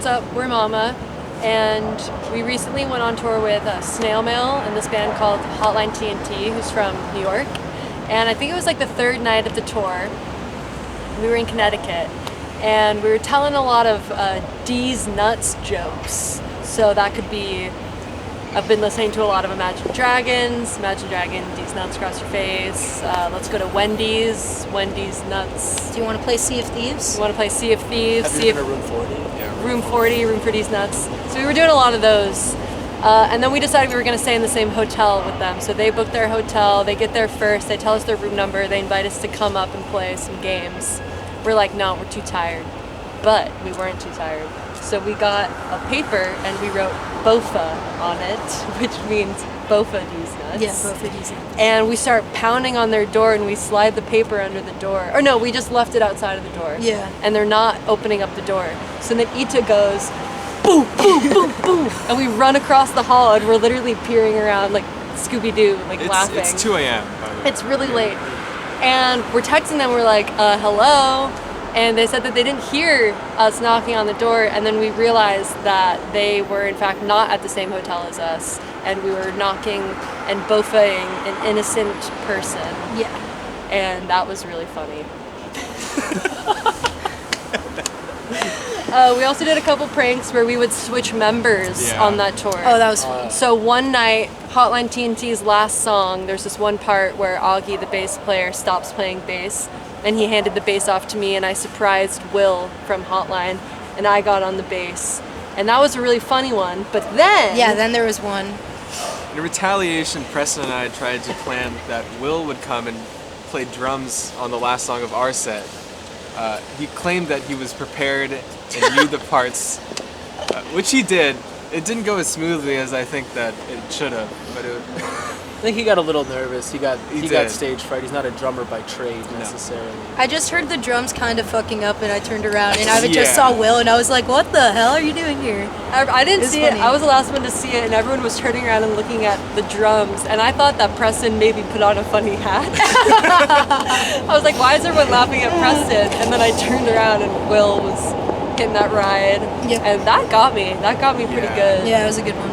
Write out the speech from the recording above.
what's up? We're Momma, and we recently went on tour with Snail Mail and this band called Hotline TNT, who's from New York. And I think it was like the third night of the tour. We were in Connecticut, and we were telling a lot of D's Nuts jokes. So that could be, I've been listening to a lot of Imagine Dragons, D's Nuts, cross your face. Let's go to Wendy's Nuts. Do you want to play Sea of Thieves? You want to play Sea of Thieves? Have you been to Room 40? Yeah, Room 40, Room for D's Nuts. So we were doing a lot of those. And then we decided we were going to stay in the same hotel with them. So they booked their hotel, they get there first, they tell us their room number, they invite us to come up and play some games. We're like, no, we're too tired. But we weren't too tired. So we got a paper and we wrote BOFA on it, which means Bofa D's Nuts. Yeah, Bofa D's Nuts. And we start pounding on their door and we slide the paper under the door. Or no, we just left it outside of the door. Yeah. And they're not opening up the door. So then Ita goes, boom, boom, boom, boom. And we run across the hall and we're literally peering around like Scooby-Doo, like laughing. It's 2 a.m. It's really late. And we're texting them, we're like, hello? And they said that they didn't hear us knocking on the door, and then we realized that they were in fact not at the same hotel as us, and we were knocking and bofaing an innocent person. Yeah. And that was really funny. We also did a couple pranks where we would switch members on that tour. Oh, that was fun. So one night, Hotline TNT's last song, there's this one part where Augie, the bass player, stops playing bass, and he handed the bass off to me, and I surprised Will from Hotline, and I got on the bass. And that was a really funny one, but then... Yeah, then there was one. In retaliation, Preston and I tried to plan that Will would come and play drums on the last song of our set. He claimed that he was prepared and knew the parts, which he did. It didn't go as smoothly as I think that it should have, but I think he got a little nervous. He got stage fright. He's not a drummer by trade necessarily. I just heard the drums kind of fucking up, and I turned around and I just saw Will, and I was like, "What the hell are you doing here?" I didn't see it. I was the last one to see it, and everyone was turning around and looking at the drums. And I thought that Preston maybe put on a funny hat. I was like, "Why is everyone laughing at Preston?" And then I turned around, and Will was hitting that ride, and that got me. That got me pretty good. Yeah, it was a good one.